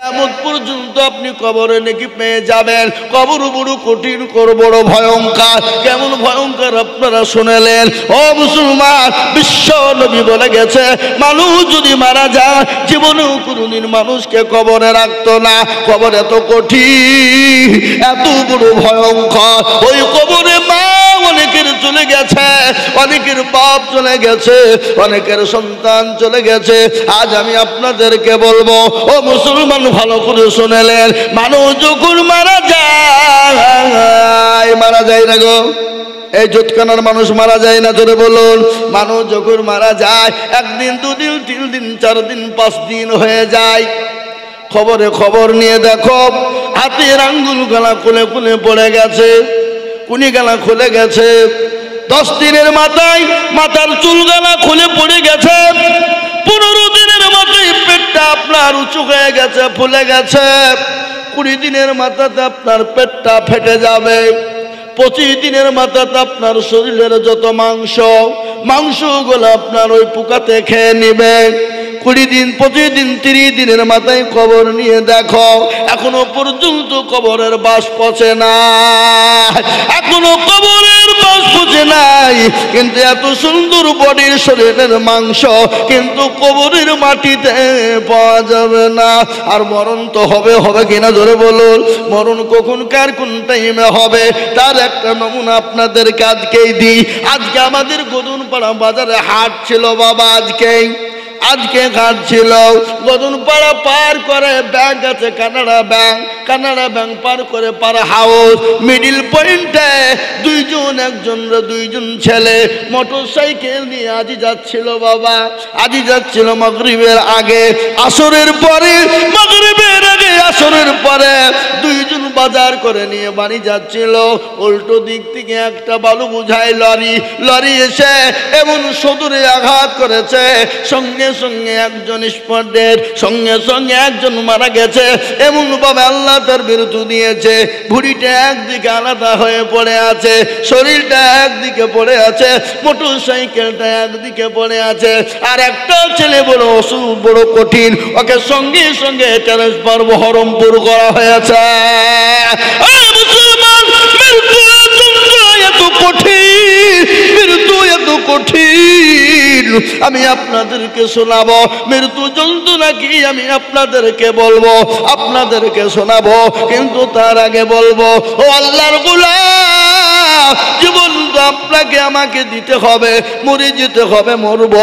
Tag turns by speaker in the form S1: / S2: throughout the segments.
S1: কিয়ামত পর্যন্ত আপনি কবরে নাকি পেয়ে যাবেন। কবর বড় কঠিন, বড় ভয়ঙ্কর। কেমন ভয়ঙ্কর আপনারা শুনলেন। ও মুসলমান, বিশ্ব নবী বলে গেছে, মানুষ যদি মারা যায় জীবনেও কোনোদিন মানুষকে কবরে রাখতো না। কবর এত কঠিন, এত বড় ভয়ঙ্কর। ওই কবরে মা অনেকের চলে গেছে, অনেকের বাপ চলে গেছে, অনেকের সন্তান চলে গেছে। আজ আমি আপনাদেরকে বলবো, ও মুসলমান ভালো করে শুনেলেন, মানুষ যখন মারা যায় না গো, এই জোতখানার মানুষ মারা যায় না, জোরে বলুন। মানুষ যখন মারা যায়, একদিন, দুদিন, 3 দিন, 4 দিন, 5 দিন হয়ে যায়। খবরে খবর নিয়ে দেখো, হাতের আঙ্গুল গলা খুলে খুলে পড়ে গেছে, কুনি গলা খুলে গেছে। 10 দিনের মাথায় মাথার চুল গলা খুলে পড়ে গেছে। 15 দিনের মাথায় পেটটা আপনার উঁচু হয়ে গেছে, ফুলে গেছে। 20 দিনের মাথাতে আপনার পেটটা ফেটে যাবে। 25 দিনের মাথাতে আপনার শরীরের যত মাংসগুলো আপনার ওই পোকাতে খেয়ে নিবে। 20 দিন, 25 দিন, 30 দিনের মাথায় কবর নিয়ে দেখো, এখনো পর্যন্ত কবরের বাস পচে না, এখনো কবরের বাস পচে নাই। কিন্তু এত সুন্দর বডির শরীরের মাংস কিন্তু কবরের মাটিতে পাওয়া যাবে না। আর মরণ তো হবে, হবে কিনা জোরে বলুন। মরণ কখন, কার, কোন টাইমে হবে তার একটা নমুনা আপনাদেরকে আজকেই দিই। আজকে আমাদের গদুনপাড়া বাজারে হাট ছিল বাবা, আজকে ঘাট ছিল। গদুনপাড়া পার করে ব্যাংক আছে, কানাডা ব্যাংক পার করে পাড়া হাউস, মিডিল পয়েন্টে দুইজন ছেলে মোটর সাইকেল নিয়ে আজি যাচ্ছিল বাবা। আজি যাচ্ছিল মাগরিবের আগে, আসরের পরে, মাগরিবের আগে আসরের পরে। দুইজন বাজার করে নিয়ে বাড়ি যাচ্ছিল। উল্টো দিক থেকে একটা বালু বোঝাই লরি এসে এমন সদরে আঘাত করেছে, সঙ্গে সঙ্গে একজন স্পট ডেড, সঙ্গে সঙ্গে একজন মারা গেছে। এমন ভাবে আল্লাহ তার বিরতি দিয়েছে, ভুঁড়িটা একদিকে আলাদা হয়ে পড়ে আছে, শরীরটা একদিকে পড়ে আছে, মোটর সাইকেলটা একদিকে পড়ে আছে। আর একটা ছেলে বড় অসুখ, বড় কঠিন, ওকে সঙ্গে সঙ্গে ট্রান্সফার বহরমপুর করা হয়েছে। মুসলমান, মৃত্যু এত কঠিন, মৃত্যু এত কঠিন। আমি আপনাদেরকে শোনাবো মৃত্যু যন্ত্রণা কি, আমি আপনাদেরকে বলবো, আপনাদেরকে শোনাবো। কিন্তু তার আগে বলবো, ও আল্লাহর গোলাম, জীবন তো আপনাকে আমাকে দিতে হবে, মরে যেতে হবে, মরব।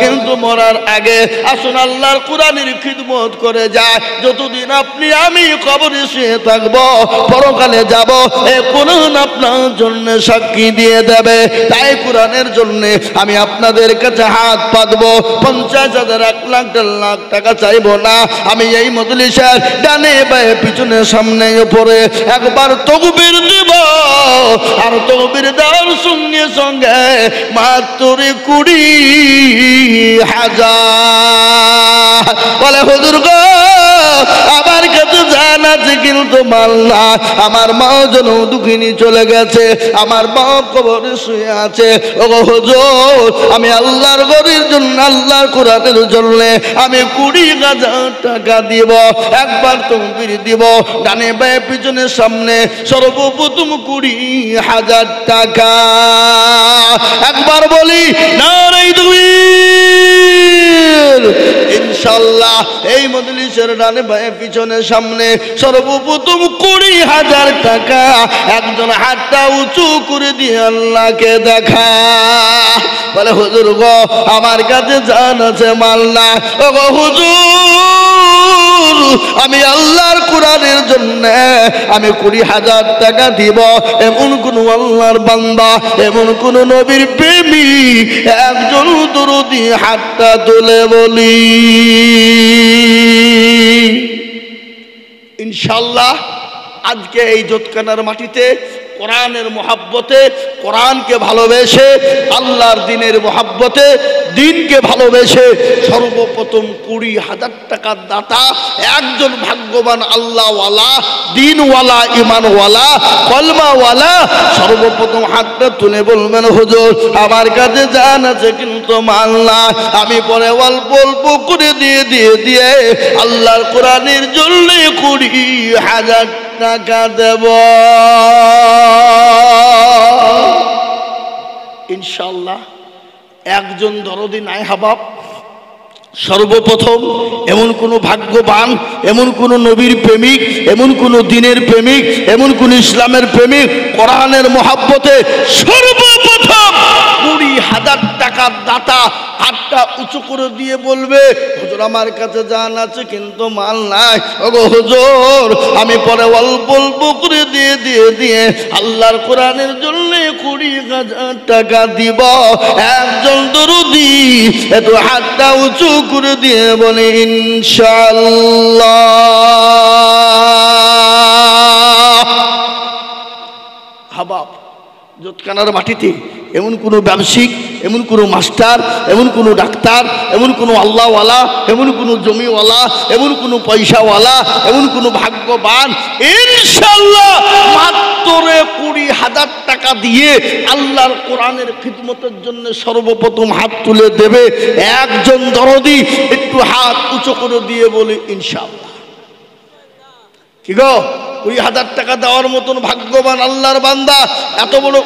S1: কিন্তু মরার আগে আসুন আল্লাহর কোরআনের খিদমত করে যায়। যতদিন আপনি আমি কবরে শুয়ে থাকবো, পরকালে যাব, এই কোরআন আপনার জন্য সাক্ষী দিয়ে দেবে। তাই কোরআনের জন্য আমি আপনাদের কাছে হাত পাতবো। 50,000, 1 লাখ, 1.5 লাখ টাকা চাইবো না। আমি এই মজলিসের ডানে বায়ে পিছনে সামনে উপরে একবার তাকবীর দিব। আর তাকবীর দেওয়ার সঙ্গে সঙ্গে মাত্র 20,000 বলে হুজুর গো, আমার কাছে জান আছে কিন্তু মাল না। আমার মা যেন দুঃখিনী চলে গেছে, আমার মা কবরে শুয়ে আছে। ও হুজুর, আমি আল্লাহর ঘরের জন্য, আল্লাহর কোরআনের জন্য আমি 20,000 টাকা দিব। একবার তাকবীর দিব, ডানে বায়ে পিছনে সামনে সর্বপ্রথম 20,000 টাকা। একবার বলি নারে তাকবীর। ইনশাআল্লাহ এই মজলিসের ডানে বায়ে পিছনে সামনে সর্বপ্রথম 20,000 টাকা। একজন হাতটা উঁচু করে দিয়ে আল্লাহকে দেখা, বলে হুজুর গো, আমার কাছে জান আছে, মাল না। ও গো হুজুর, আমি আল্লাহর কোরআনের জন্য আমি 20,000 টাকা দিব। এমন কোন আল্লাহর বান্দা, এমন কোন নবীর প্রেমিক একজন দরদি হাতটা তুলে বলি। ইনশাআল্লাহ আজকে এই জোতখানার মাটিতে কোরআনের মহাব্বতে, কোরআনকে ভালোবেসে, আল্লাহর দিনের মহাব্বতে, দিনকে ভালোবেসে সর্বপ্রথম 20,000 টাকার দাতা একজন ভাগ্যবান আল্লাহওয়ালা, দিনওয়ালা, ইমানওয়ালা, কলমাওয়ালা সর্বপ্রথম হাতটা তুলে বলবেন, হুজুর আমার কাছে জান আছে কিন্তু মাল না, আমি পরে অল্প অল্প করে দিয়ে আল্লাহর কোরআনের জন্য 20,000 টাকা দেব ইনশাআল্লাহ। একজন দরদি নাই হাবাব? সর্বপ্রথম এমন কোন ভাগ্যবান, এমন কোন নবীর প্রেমিক, এমন কোন দিনের প্রেমিক, এমন কোন ইসলামের প্রেমিক কোরআনের মহাব্বতে সর্বপ্রথম 20,000 টাকার দাতা হাতটা উঁচু করে দিয়ে বলবে, হুজুর আমার কাছে জান আছে কিন্তু মাল নাই, ওগো হুজুর আমি পরে অল্প অল্প করে দিয়ে আল্লাহর কোরআনের জন্য 20,000 টাকা দিব। একজন দরদি একটু হাতটা উঁচু করে দিয়ে বলে ইনশাআল্লাহ। হাবাব জোতকানার মাটিতে এমন কোনো ব্যবসায়িক, এমন কোনো মাস্টার, এমন কোনো ডাক্তার, এমন কোনো আল্লাহওয়ালা, এমন কোনো জমিওয়ালা, এমন কোনো পয়সাওয়ালা, এমন কোনো ভাগ্যবান ইনশাআল্লাহ মাত্র 20,000 টাকা দিয়ে আল্লাহর কোরআনের খিদমতের জন্য সর্বপ্রথম হাত তুলে দেবে। একজন দরদি একটু হাত উঁচু করে দিয়ে বলে ইনশাআল্লাহ। কি গো, 20,000 টাকা দেওয়ার মতন ভাগ্যবান আল্লাহর বান্দা এত বড়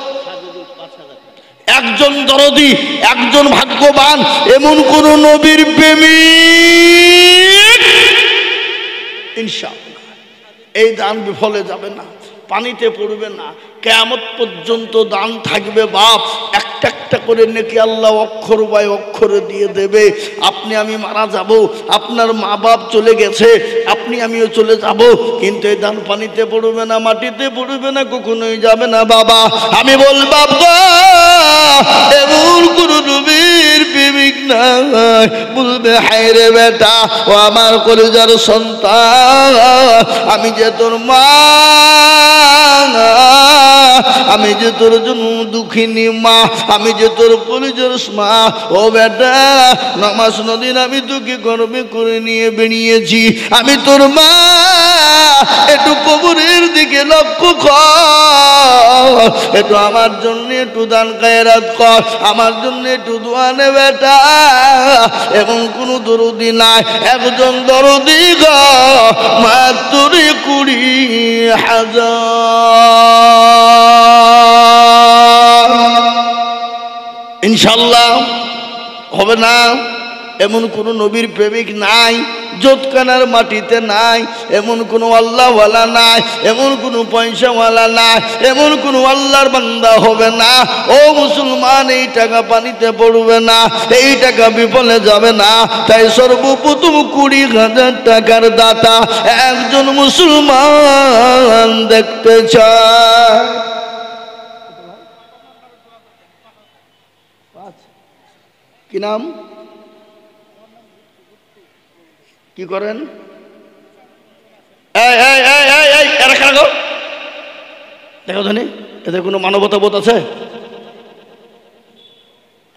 S1: একজন দরদি, একজন ভাগ্যবান, এমন কোন নবীর প্রেমিক ইনশাআল্লাহ এই দান বিফলে যাবে না, পানিতে পড়বে না, কিয়ামত পর্যন্ত দান থাকবে। বাপ একটা একটা করে নেকি আল্লাহ অক্ষর বাই অক্ষরে দিয়ে দেবে। আপনি আমি মারা যাব, আপনার মা বাপ চলে গেছে, আপনি আমিও চলে যাব, কিন্তু এই দান পানিতে পড়বে না, মাটিতে পড়বে না, কখনোই যাবে না। বাবা আমি বলবাব এমন কোন নবীর প্রেমিক নাই বলবে হায় রে বেটা ও আমার কলিজার সন্তান, আমি যে তোর মা, আমি যে তোর জন্য দুঃখিনী মা, আমি যে তোর কলিজার মা, ও বেটা নামাজ নদিন আমি তোকে গর্বে করে নিয়ে বেরিয়েছি, আমি তোর মা, একটু কবরের দিকে লক্ষ্য কর, একটু আমার জন্য একটু দান খায়রাত কর, আমার জন্য একটু দোয়া নে বেটা। এবং কোন দরদি নাই, একজন দরদি গো মাত্র 20,000 ইনশাআল্লাহ হবে না। এমন কোন নবীর প্রেমিক নাই, জোতকানার মাটিতে নাই, এমন কোন আল্লাহওয়ালা নাই, এমন কোন পয়সাওয়ালা নাই, এমন কোন আল্লাহর বান্দা হবে না। ও মুসলমান এই টাকা পানিতে পড়বে না, এই টাকা বিফলে যাবে না। তাই সর্বপ্রথম 20,000 টাকার দাতা একজন মুসলমান দেখতে চায়। কি নাম, কি করেন? দেখো জানি এদের কোনো মানবতা বোধ আছে?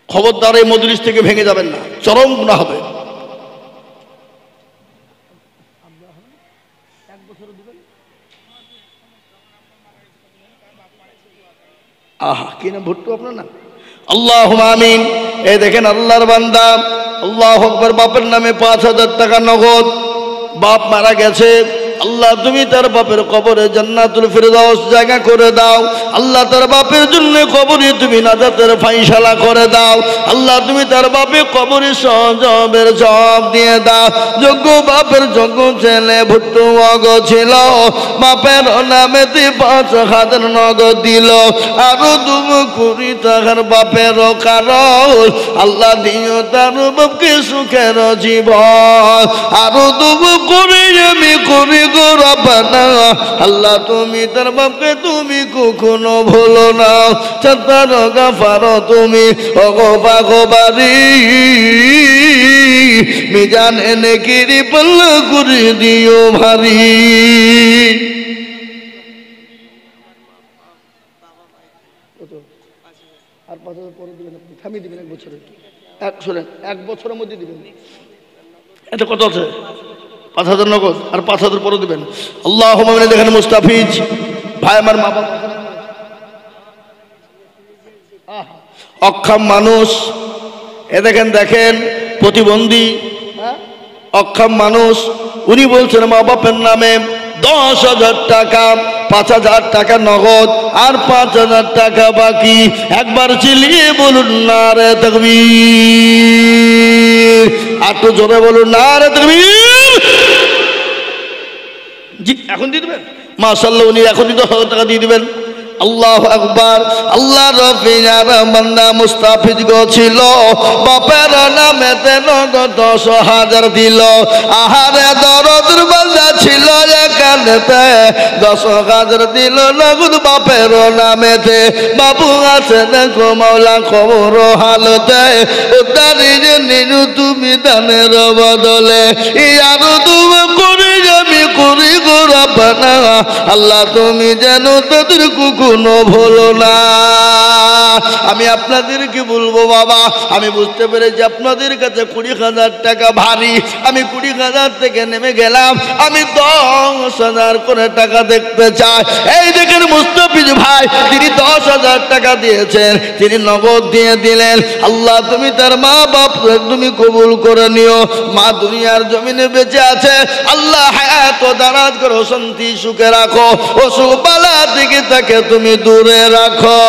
S1: খবরদার এই মজলিস থেকে ভেঙে যাবেন না, চরম গুনাহ হবে। আহা কি না ভুট্টু আপনার না, আল্লাহুম্মা আমিন। এই দেখেন আল্লাহর বান্দা, আল্লাহু আকবার, বাপের নামে 5,000 টাকা নগদ। বাপ মারা গেছে, আল্লাহ তুমি তার বাপের কবরে জান্নাতুল ফিরদাউস জায়গা করে দাও। আল্লাহ তার বাপের জন্য কবরে তুমি নাজাতের ফায়সালা করে দাও। আল্লাহ তুমি তার বাপের কবরে সওয়াবের জবাব দিয়ে দাও। যোগ্য বাপের যোগ্য ছেলে ভুট্টু অগ ছিল, বাপের নামেতে 5,000 নগদ দিল, আরো তুমি করি তাহার বাপের কারণ। আল্লাহ দিও তার বাপকে সুখের জীবন, আরো তুমি করি আমি করি গো রব্বানা। আল্লাহ তুমি তার বাপকে তুমি কখনো ভুলো না, সত্তার গাফার তুমি ওগো পাগবারি, মিজান এনে কিরি পাল্লা করে দিও ভারী। 5,000 পরে দিবেন, আপনি থামিয়ে দিবেন 1 বছরে। শোনেন, 1 বছরের মধ্যে দিবেন। এটা কত আছে? 5,000 নগদ, আর 5,000 পরে দিবেন। আল্লাহুম্মা আমিন। দেখেন মুস্তাফিজ ভাই, আমার মা বাবা অক্ষম মানুষ, এ দেখেন দেখেন প্রতিবন্ধী অক্ষম মানুষ, উনি বলছেন মা বাপের নামে 10,000 টাকা, 5,000 টাকা নগদ আর 5,000 টাকা বাকি। একবার চিল্লিয়ে বলুন নারে তাকবীর, আর একটু জোরে বলুন নারে তাকবীর। জি, এখন দিয়ে দেবেন। মাশাআল্লাহ, উনি এখনই 10,000 টাকা দিয়ে দিবেন। আল্লাহু আকবার। আল্লাহ রফিয়ার বান্দা মুস্তাফিজ গো ছিল, বাপের নামেতে নগদ 10,000 দিল। আহারে দরদের বান্দা ছিল, এখানেতে 10,000 দিল নগদ বাপের নামেতে। বাবু আছে দেখো মাওলা খবর হালতে, উদ্ধারি নিনু তুমি দানের বদলে। ইয়ারু তুমি করি আমি করি গো রব্বানা, আল্লাহ তুমি যেন তোদের কোনো ভুলো না। আমি আপনাদেরকে বলবো বাবা, আমি বুঝতে পেরেছি আপনাদের কাছে 20,000 টাকা ভারী। আমি 20,000 থেকে নেমে গেলাম, আমি 10,000 করে টাকা দেখতে চাই। এই দেখেন মুস্তাফিজ ভাই, তিনি 10,000 টাকা দিয়েছেন, তিনি নগদ দিয়ে দিলেন। আল্লাহ তুমি তার মা বাপ তুমি কবুল করে নিও। মা দুনিয়ার জমিনে বেঁচে আছে, আল্লাহ হায়াত ও দারাজ করো, শান্তি সুখে রাখো, অসুখ বালা থেকে তাকে তুমি দূরে রাখো।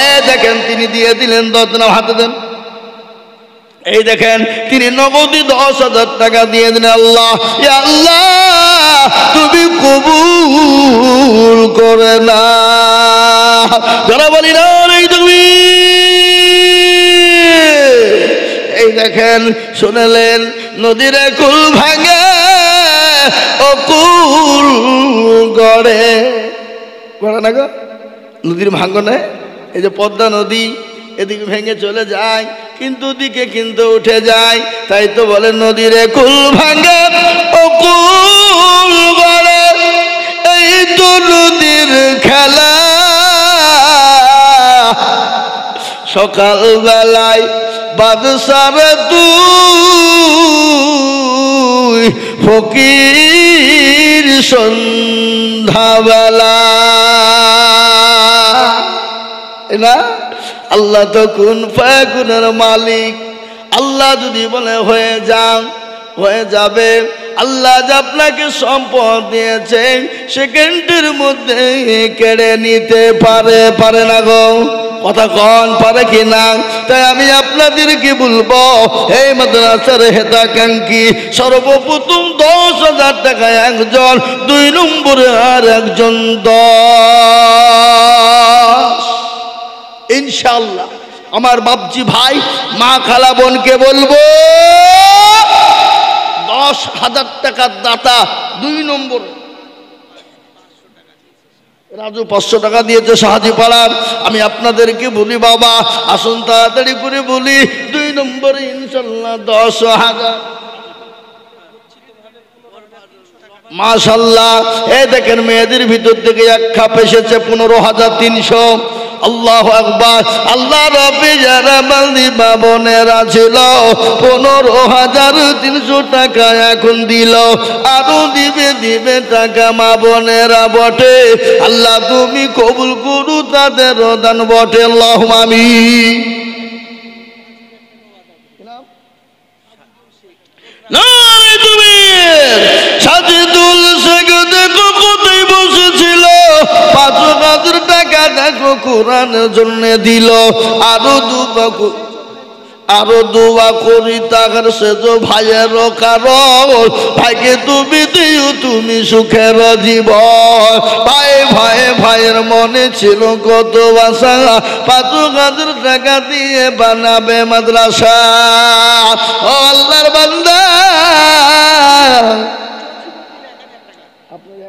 S1: এই দেখেন তিনি দিয়ে দিলেন 10 নাও হাতে দেন। এই দেখেন তিনি নগদী 10,000 টাকা দিয়ে দিলেন। আল্লাহ ইয়া আল্লাহ তুমি কবুল করে না। যারা বলি না তুমি, এই দেখেন শুনলেন নদীর কুল ভাঙে অকুল গড়ে গড়ে না গো, নদীর ভাঙনে। এই যে পদ্মা নদী এদিকে ভেঙে চলে যায়, কিন্তু দিকে কিন্তু উঠে যায়। তাই তো বলে নদীর কুল ভাঙে অকুল গড়ে, এই তো নদীর খেলা। সকাল বেলায় বাদশার তুই ফকির সন্ধ্যাবেলা না। আল্লাহ তো কুন ফায়াকুনের মালিক। আল্লাহ যদি বলে হয়ে যান হয়ে যাবে। আল্লাহ যে আপনাকে সম্পদ দিয়েছেন, সেকেন্ডের মধ্যে কেড়ে নিতে পারে, পারে না গো? কথা কন পারে কি না? তাই আমি আপনাদেরকে বলবো, এই মাদ্রাসার হেতাকাঙ্ক্ষী সর্বপ্রথম 10,000 টাকা একজন, 2 নম্বরে আর একজন 10। ইনশাআল্লাহ আমার বাপজি ভাই মা খালা বোনকে বলবো 10,000 টাকার দাতা 2 নম্বর। রাজু 500 টাকা দিয়েছে সাহাজি পাড়ার। আমি আপনাদেরকে বলি বাবা আসুন তাড়াতাড়ি করে বলি, 2 নম্বরে ইনশাআল্লাহ 10,000। মাশাআল্লাহ, এই দেখেন মেয়েদের ভিতর থেকে এক খাপ এসেছে 15,300। আল্লাহু আকবার। আল্লাহ রাব্বি যারা বান্দি বাবনেরা ছিল 15,300 টাকা এখন দিল, আরো দিবে টাকা মা বোনেরা বটে। আল্লাহ তুমি কবুল করু তাদের দান বটে। আল্লাহুম্মা আমিন। তুমি সাজিদুল শেখ দেখো কোথায় বসেছিল, 5,000 টাকা দেখো কোরআনের জন্য দিল। আরো দুয়া করি তাহার সেজ ভাইয়ের কারণ, ভাইকে তুমি দিও তুমি সুখের জীবন। ভাইয়ের মনে ছিল কত আশা, 5,000 টাকা দিয়ে বানাবে মাদ্রাসা। ও আল্লাহর বান্দা, আপনারা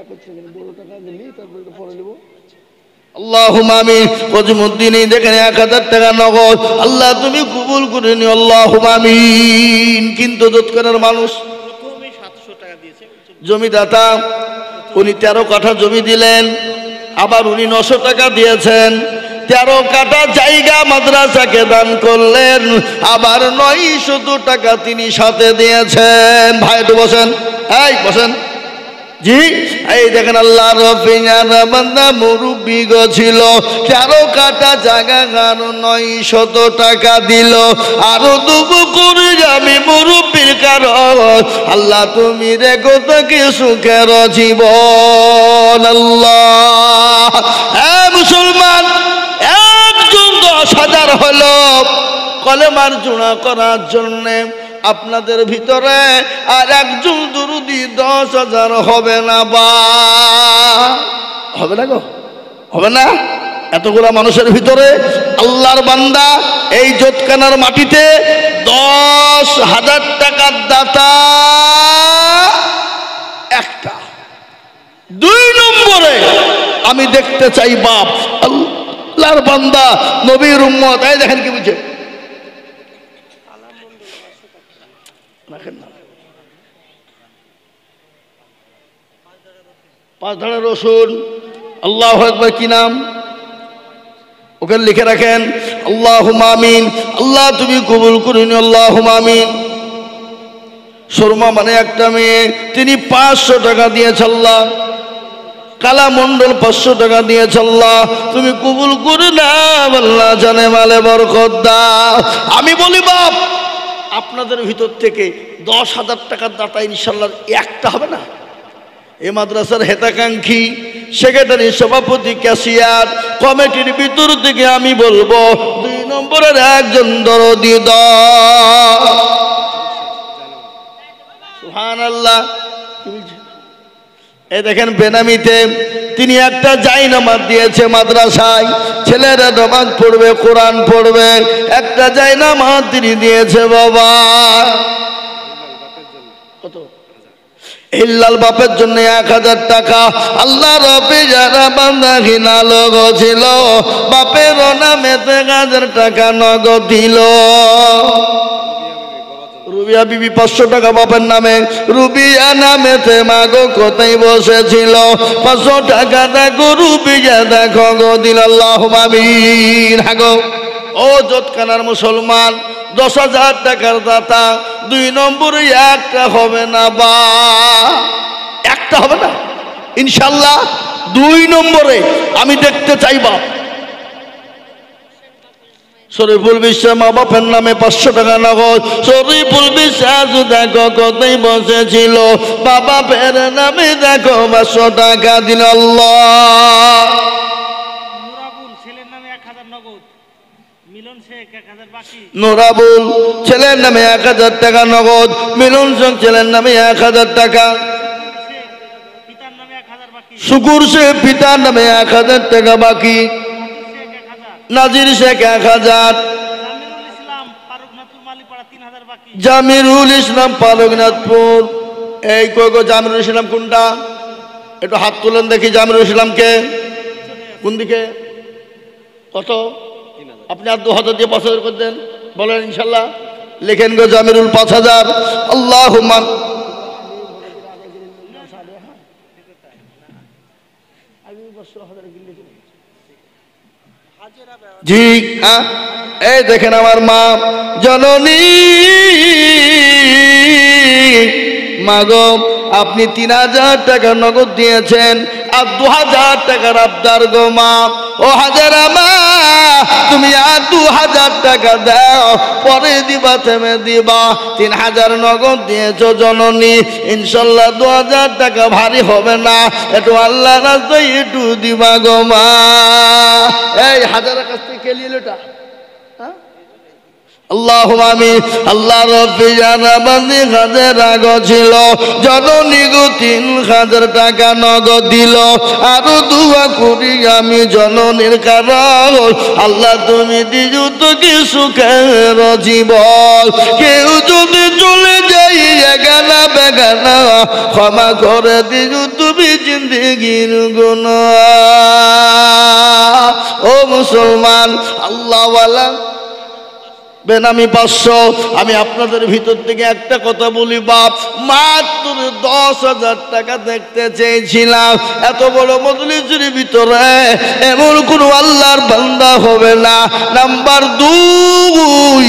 S1: বড় টাকা দিলি তারপরে পরে নেব। আল্লাহুম্মা আমিন। কজিমউদ্দিন দেখেন 1,000 টাকা নগদ, আল্লাহ তুমি কবুল করে নিও। আল্লাহুম্মা আমিন। কিন্তু দোতকানার মানুষ প্রথমে 700 টাকা দিয়েছে জমিদাতা, উনি 13 কাঠা জমি দিলেন। আবার উনি 900 টাকা দিয়েছেন। 13 কাঠা জায়গা মাদ্রাসাকে দান করলেন, আবার 900 টাকা তিনি সাথে দিয়েছেন। ভাই একটু বসেন, এই বসেন। জি, এই দেখেন আল্লাহ রফিয়ার বান্দা মুরব্বি গো ছিল, 13 কাঠা জায়গা আর 900 টাকা দিল। আরো দুবু করে আমি মুরব্বির কারণ আল্লাহ তুমি রেখো তাকে সুখের জীবন। আল্লাহ, হ্যাঁ মুসলমান, একজন 10,000 হলো কলেমার জোড়া করার জন্যে আপনাদের ভিতরে, আর একজন দুরুদি 10,000 হবে না? বা হবে না গো, হবে না? এতগুলা মানুষের ভিতরে আল্লাহর বান্দা এই জোতকানার মাটিতে 10,000 টাকার দাতা একটা। 2 নম্বরে আমি দেখতে চাই বাপ আল্লাহর বান্দা নবীর উম্মত। এই দেখেন কি বুঝে না, 5 ধারা রসুন। আল্লাহু আকবার। কি নাম? ওখানে লিখে রাখেন আল্লাহুম্মা আমিন। আল্লাহ তুমি কবুল করুন, আল্লাহুম্মা আমিন। শর্মা মানে একটা মেয়ে, তিনি 500 টাকা দিয়েছে আল্লাহ। কালা মন্ডল 500 টাকা দিয়েছে আল্লাহ, তুমি কবুল করে না, আল্লাহ জানে মালে বরকত দাও। আমি বলি বাপ, আপনাদের ভিতর থেকে 10,000 টাকার দাতা ইনশাল্লাহ একটা হবে না? এই মাদ্রাসার হেতাকাঙ্ক্ষী সেক্রেটারি, সভাপতি, ক্যাশিয়ার, কমিটির ভিতর থেকে আমি বলবো 2 নম্বরের একজন দরদি দাও। সুবহানাল্লাহ। এই দেখেন বেনামিতে তিনি একটা জায়নামাজ দিয়েছে মাদ্রাসায়, ছেলেরা নামাজ পড়বে, কোরআন পড়বে, একটা জায়নামাজ তিনি দিয়েছে বাবা। কত? ইল্লাল বাপের জন্য 1000 টাকা। আল্লাহ রবি যারা বান্দা ঘিনা লোক ছিল, বাপের নামে 1000 টাকা নগদ দিল। রুবিয়া বিবি 500 টাকা বাপের নামে, রুবিয়া নামেতে মাগো কোথায় বসেছিল, 500 টাকা দেখো রুবিয়া দেখো গো দিল। আল্লাহুম্মা আমিন। হাগো ও জোতকানার মুসলমান, 10,000 টাকার দাতা 2 নম্বরে একটা হবে না? বা একটা হবে না ইনশাল্লাহ? 2 নম্বরে আমি দেখতে চাইবা শরীফুল বিশ্বাস মা বাপের নামে 500 টাকা নগদ। শরীফুল বিশ্বাস দেখো কোথায় বসেছিল, বাবা ফের নামে দেখো 500 টাকা দিল। আল্লাহ।
S2: নুরাবুল ছেলের নামে 1000 নগদ, মিলন শেখ 1000 বাকি।
S1: নুরাবুল ছেলের নামে 1000 টাকা নগদ, মিলন শেখ ছেলের নামে 1000 টাকা,
S2: পিতার নামে 1000 বাকি।
S1: শুকুর শেখ পিতার নামে 1000 টাকা বাকি, নাজির শেখ 1000,
S2: জামিরুল ইসলাম ফারুকনাথপুর মালিপাড়া 3000 বাকি।
S1: জামিরুল ইসলাম ফারুকনাথপুর। এই কই গো জামিরুল ইসলাম কোনটা? একটু হাত তুলেন দেখি জামিরুল ইসলামকে। কোন দিকে? কত? আপনি আর 2000 দিয়ে 5000 করে দেন, বলেন ইনশাল্লাহ। লেখেন গো জামিরুল 5000। আল্লাহুম্মা জি হ্যাঁ। এই দেখেন আমার মা জননী, মাগো আপনি 3000 টাকা নগদ দিয়েছেন, আর 2000 টাকার আবদার গো মা। ও হাজারা মা, তুমি আর 2000 টাকা দাও, পরে দিবা, থেমে দিবা। 3000 নগদ দিয়েছো জননী, ইনশাল্লাহ 2000 টাকা ভারী হবে না, একটু আল্লাহ রাস্তায় একটু দিবা গো মা। এই হাজারের কাছ থেকে কে নিল এটা? আল্লাহুম্মা আমিন। আল্লাহ রব্বি জানা বান্দি হাজার আগো ছিল, জননী গো 3000 টাকা নগদ দিল। আরো দোয়া করি আমি জননীর কারণ, আল্লাহ তুমি দিজু তো কি সুখের জীবন। কেউ যদি চলে যাই এগানা বেগানা, ক্ষমা করে দিজু তুমি জিন্দেগির গুনাহ। ও মুসলমান আল্লাহওয়ালা বেনামি 500। আমি আপনাদের ভিতর থেকে একটা কথা বলি বাপ, মাত্র 10,000 টাকা দেখতে চেয়েছিলাম। এত বড় মজলিসের ভিতরে এমন কোন আল্লাহর বান্দা হবে না। নাম্বার 2,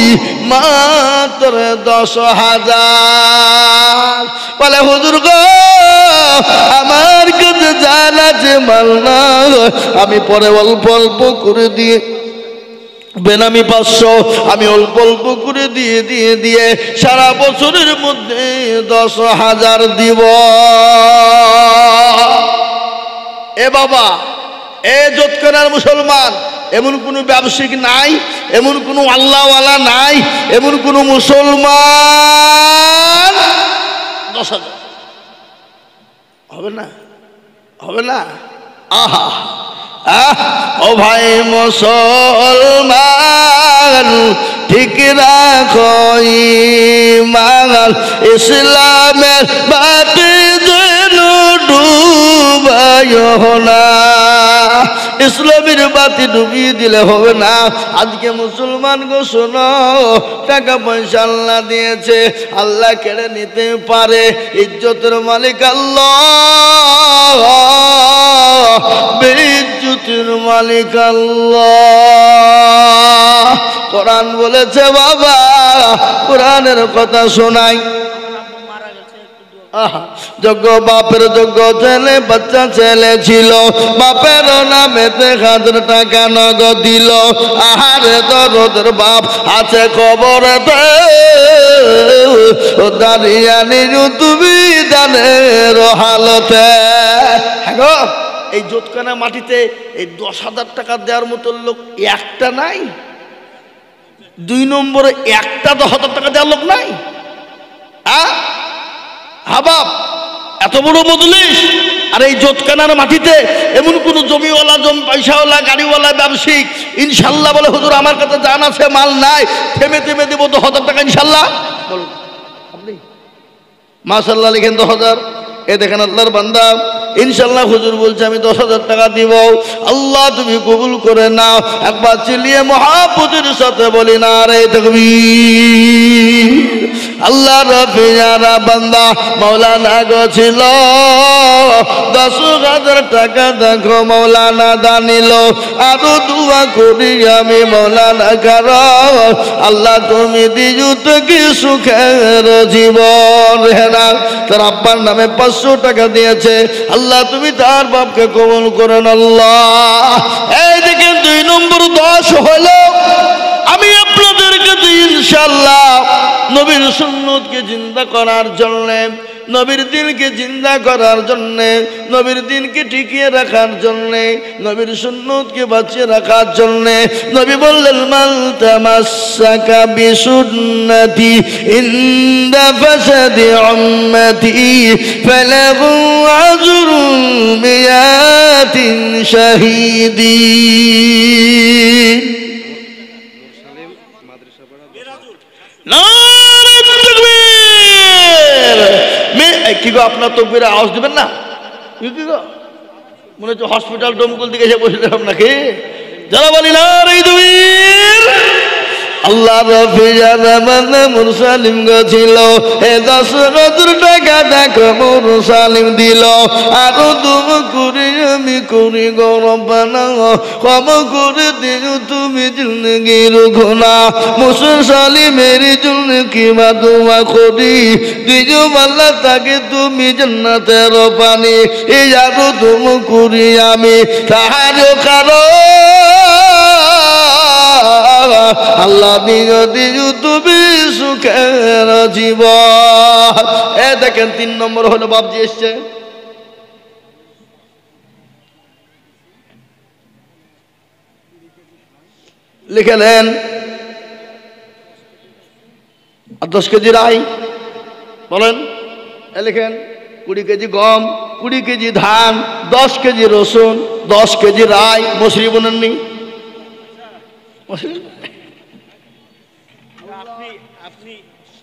S1: মাত্র 10,000। বলে হুজুর গো, আমার কাছে জান আছে মাল না, আমি পরে অল্প অল্প করে দিয়ে বেনামি 500 আমি অল্প অল্প করে দিয়ে সারা বছরের মধ্যে 10,000 দিব। এ বাবা, এ যৎকানার মুসলমান, এমন কোনো ব্যবসায়িক নাই, এমন কোনো আল্লাহওয়ালা নাই, এমন কোনো মুসলমান 10,000 হবে না, হবে না। আহা ও ভাই মুসলমান, ঠিক রাখো ঈমান, ইসলামের বাতি যেন ডুবাইও না। ইসলামের বাতি ডুবিয়ে দিলে হবে না। আজকে মুসলমান গো শোনো, টাকা পয়সা আল্লাহ দিয়েছে, আল্লাহ কেড়ে নিতে পারে। ইজ্জতের মালিক আল্লাহ, বেইজ্জতের মালিক আল্লাহ। কোরআন বলেছে বাবা, কোরআনের কথা শোনাই। যোগ্য বাপের যোগ্য ছেলে, বাচ্চা ছেলে ছিল, বাপের নামেতে 1000 টাকা নগদ দিল। আহারে দরদের বাপ আছে খবরেতে, দাঁড়িয়ে নিজু তুমি দানের হালতে। হ্যাঁ, এই জোতকানা মাটিতে এই 10,000 টাকা দেওয়ার মতো লোক একটা নাই। 2 নম্বরে একটা 10,000 টাকা দেওয়ার লোক নাই। হাবাব এত বড় মজলিস, আর এই জোতকানার মাটিতে এমন কোন জমিওয়ালা, পয়সাওয়ালা, গাড়িওয়ালা, ব্যবসায়িক ইনশাল্লাহ বলে হুজুর আমার কাছে জান আছে, মাল নাই, থেমে থেমে দেবো 10,000 টাকা ইনশাল্লাহ। বলুন আপনি মাশাআল্লাহ লিখেন 10,000। এ দেখেন আল্লাহর বান্দা, ইনশাল্লাহ হুজুর বলছে আমি 10,000 টাকা দিব। আল্লাহ তুমি কবুল করে নাও। একবার চিল্লিয়ে মহাব্বতের সাথে বলি না রে তাকবীর। আল্লাহ রফিয়ারা বান্দা মাওলানা গো ছিল, 10,000 টাকা দেখো মাওলানা দানিল। আরো দোয়া করি আমি মাওলানা কারো, আল্লাহ তুমি দিজু তো কি সুখের জীবন। হেনা তার আব্বার নামে 500 টাকা দিয়েছে, আল্লাহ তুমি তার বাপকে কবুল করেন আল্লাহ। এই দেখেন 2 নম্বর 10 হলো। আমি আপনাদের কাছে ইনশাআল্লাহ নবীর সুন্নতকে জিন্দা করার জন্য, নবীর দিনকে জিন্দা করার জন্য, নবীর দিনকে টিকিয়ে রাখার জন্য, নবীর সুন্নতকে বাঁচিয়ে রাখার জন্য নবী বললেন মান তামাসসাকা বিসুন্নতি ইনদা ফাসাদি উম্মতি ফালাহু আজরুন মিয়াতিন শাহীদিন। কি গো আপনার তকবীরে আওয়াজ দিবেন না? কি গো মনে হচ্ছে হসপিটাল ডোমকুল দিকে এসে বসে আপনাকে যারা বলি না রে তাকবীর। আল্লাহ রফিয়ানা মুরসালিম ছিল, এ 10,000 টাকা দেখো মুরসালিম দিল। আরো তুমি করি আমি করি গো রব্বানা, ক্ষমা করে দিও তুমি জিন্দগির গুনাহ। মুরসালিমের জন্য কি মা দোয়া করি, দিও আল্লাহ তাকে তুমি জান্নাতের পানি। এই আরো তুমি করি আমি তাহার কারো, আল্লাহ দিও তুমি সুখের জীবন। এ দেখেন 3 নম্বর হলো বাপজি এসছে। লিখেলেন 10 কেজি রাই, বলেন লিখেন 20 কেজি গম, 20 কেজি ধান, 10 কেজি রসুন, 10 কেজি রাই। মসুরি বলেননি?
S2: আপনি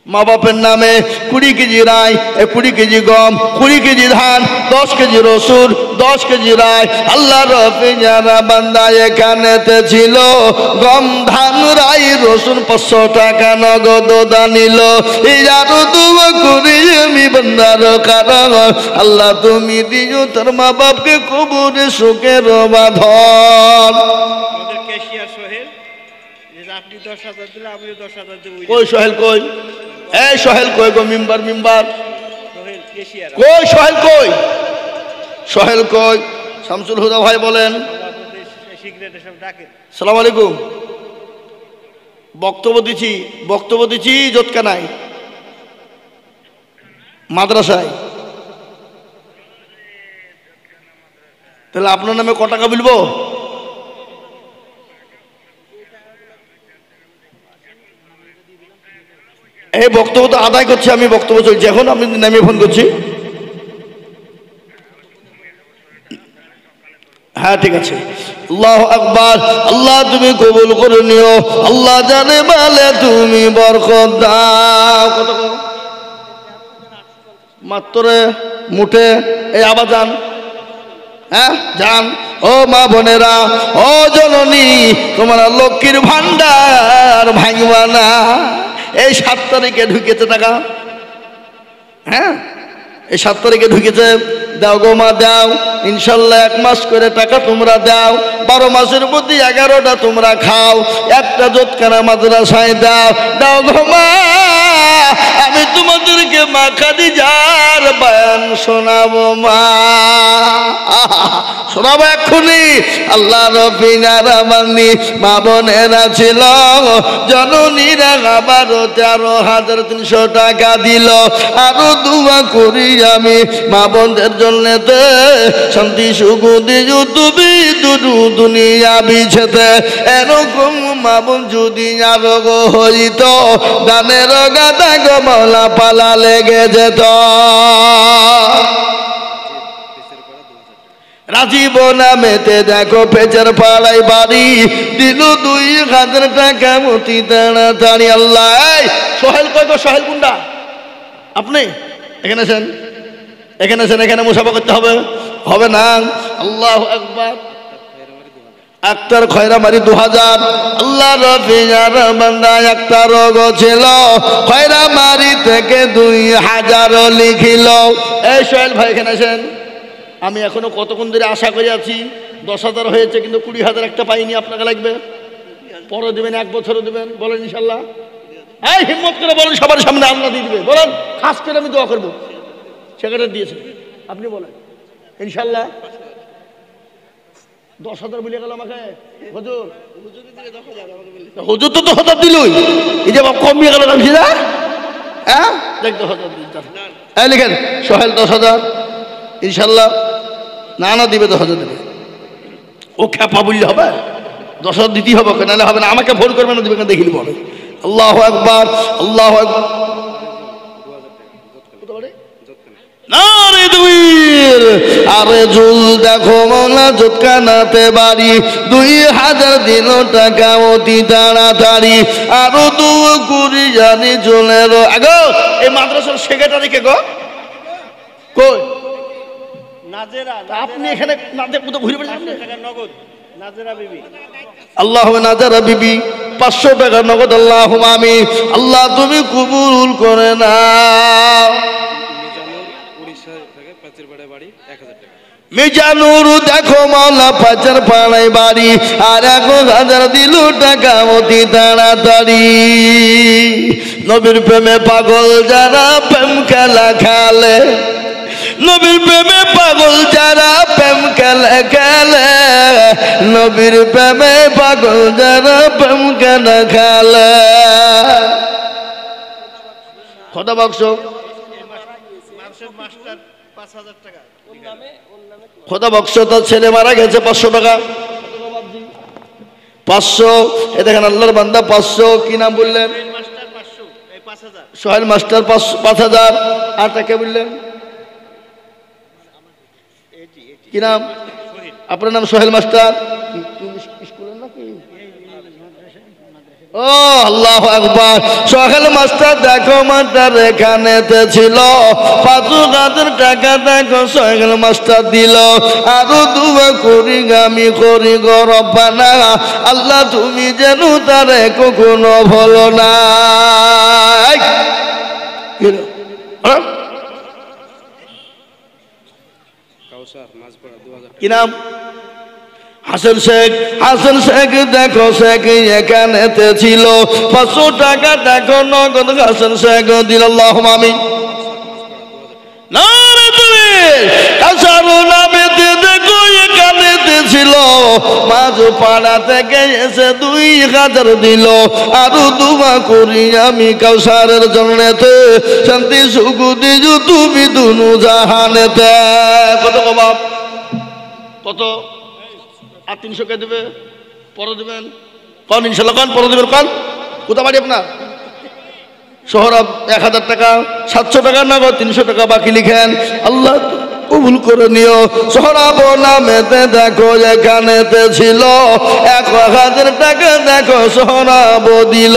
S1: মা বাপের নামে 20 কেজি রাই, 20 কেজি গম, 20 কেজি ধান, 10 কেজি রসুন, 10 কেজি রাই। আল্লাহ রফি যারা বান্দা এখানেতে ছিল, গম ধান রাই রসুন 500 টাকা নগদ দানিল। ইয়ারো দুয়া করি আমি বান্দার কারণ, আল্লাহ তুমি দিও তোর মা বাপকে কবরে সুখের বাঁধন।
S2: আমাদের ক্যাশিয়ার সোহেল, যে আপনি 10,000 দিলে আমিও 10,000 দেব।
S1: কই সোহেল কই? এই সোহেল কই গো? মিম্বার
S2: সোহেল ক্যাশিয়ার
S1: কই? সোহেল কই? সোহেল কই? শামসুল হুদা ভাই বলেন।
S2: সিগারেট সব ডাকে।
S1: সালাম আলাইকুম। বক্তব্য দিচ্ছি জোতকানায় মাদ্রাসায়। তাহলে আপনার নামে ক টাকা বলবো? এই বক্তব্য তো আদায় করছি আমি, বক্তব্য চলছে এখন, আমি নামিয়ে ফোন করছি। হ্যাঁ ঠিক আছে। আল্লাহু আকবার। আল্লাহ তুমি কবুল করে নিও। আল্লাহ জানে বলে তুমি বরকত দাও। কত মাত্র মুঠে? এই আবার যান, হ্যাঁ যান। ও মা বোনেরা, ও জননী, তোমার লক্ষ্মীর ভান্ডার ভাঙবা না। এই 7 তারিখে ঢুকেছে টাকা, হ্যাঁ এই 7 তারিখে ঢুকেছে। দাও গো মা দাও, ইনশাল্লাহ 1 মাস করে টাকা তোমরা দাও। 12 মাসের মধ্যে 11টা তোমরা খাও। একটা জোতকানা মাদ্রাসায় দাও। দাও গো মা, আমি তোমাদেরকে মা খাদিজার বয়ান শোনাবো মা। শোনাবো এক্ষুনি। আল্লাহ রফিনার মানি মা বোনেরা ছিল, জননীরা আবার 13,300 টাকা দিল। আরো দুয়া করি আমি মা বোনদের জন্য, শান্তি সুখ দিও তুমি দুনিয়া বিছেতে। এরকম মা বোন যদি আরো হইত, দানের গাদা গমলা পালা লেগে যেত। রাজীব নামেতে দেখো পেচার পাড়ায় বাড়ি, দিল 2,000 টাকা মতি তাড়াতাড়ি। আল্লাহ সোহেল কই গো? সোহেল কুন্ডা? আপনি এখানে আছেন? এখানে আছেন? এখানে মুসাফা করতে হবে? হবে না। আল্লাহু আকবার। আক্তার খয়রামারি 2000। আল্লাহ রফিজার বান্দা আক্তার গো ছিল, খয়রামারি থেকে 2000 লিখিল। এই সোহেল ভাই এখানে আছেন? আমি এখনো কতক্ষণ ধরে আশা করে আছি। 10,000 হয়েছে, কিন্তু 20,000 একটা পাইনি। আপনাকে লাগবে? পরে দেবেন, 1 বছরও দেবেন? বলেন ইনশাল্লাহ। এই হিম্মত করে বলেন, সবার সামনে আল্লাহ দিয়ে দিবে। বলেন, খাস করে আমি দোয়া করবো। সেক্রেটারি দিয়েছে, আপনি বলেন ইনশাল্লাহ। 10,000 বলে গেল আমাকে হুজুর। হুজুর তো 10,000 দিলই, এই যে কমিয়ে গেল কামছি না। হ্যাঁ দেখ 10,000 দিন। হ্যাঁ লিখেন সোহেল 10,000 ইনশাল্লাহ। না দিবে 10,000 দেবে। ও খ্যাপা বললে হবে? 10,000 দিতেই হবে, নাহলে হবে না। আমাকে ফোন করবে না, দিবে না, দেখিল বলে। আল্লাহু আকবার, আল্লাহু আকবার। আরে জুল দেখো মোলা জোতকানাতে বাড়ি, 2,000 দিল টাকা অতি তাড়াতাড়ি। আরো 2 কুড়ি জানি জুলের আগো। এই মাদ্রাসার সেক্রেটারি কে গো? কই? আপনি এখানে ঘুরে বেড়াচ্ছেন?
S2: নগদ নাজেরা বিবি।
S1: আল্লাহ নাজারা বিবি 500 টাকা নগদ। আল্লাহ আমিন। আল্লাহ তুমি কবুল করে নাও। মিজানুর দেখো মাওলা পাচার পাড়ায় বাড়ি, আর 1,000 দিল টাকা অতি তাড়াতাড়ি। নবীর প্রেমে পাগল যারা প্রেম খেলা খেলে, নবীর প্রেমে পাগল যারা প্রেম খেলে খেলে, নবীর প্রেমে পাগল যারা প্রেম খেলা খেলে। খোদা বক্স খোদা বক্স, তার ছেলে মারা গেছে, 500 টাকা। 500। এ দেখেন আল্লাহর বান্দা 500। কি নাম বললেন? সোহেল মাস্টার 5,000। আর তাকে বললেন কি নাম? আপনার নাম সোহেল মাস্টার? স্কুলের নাকি? ও আল্লাহ আকবার। সোহেল মাস্টার দেখো মাস্টার এখানেতে ছিল, 5,000 টাকা দেখো সোহেল মাস্টার দিল। আরো দুয়া করি আমি করি গো রব্বানা, আল্লাহ তুমি যেন তারে কখনো ভুলো না। কি নাম? হাসান শেখ। হাসান শেখ দেখো শেখ এখানেতে ছিল, 500 টাকা দেখো নগদ হাসান শেখ দিল। আল্লাহুম্মা আমিন। নারে তাকবীর। কাসারু নামেতে দেখো এখানেতে ছিল, মাঝ পাড়া থেকে এসে 2,000 দিল। আরো দুয়া করি আমি কাউসারের জন্যতে, শান্তি সুখ দিজু তুমি দুনু জাহানেতে। কত গো বাপ? কত? আর 300 কে দেবে? পরে দেবেন কন? ইনশাল্লাহ কন পরে দেবেন কন? কোথা বাড়ি আপনার? সোহরাব 1,000 টাকা, 700 টাকা নগদ, 300 টাকা বাকি লিখেন। আল্লাহ কবুল করে নিও। সোহরাব নামেতে দেখো এখানেতে ছিল, 1,000 টাকা দেখো সোহরাব দিল।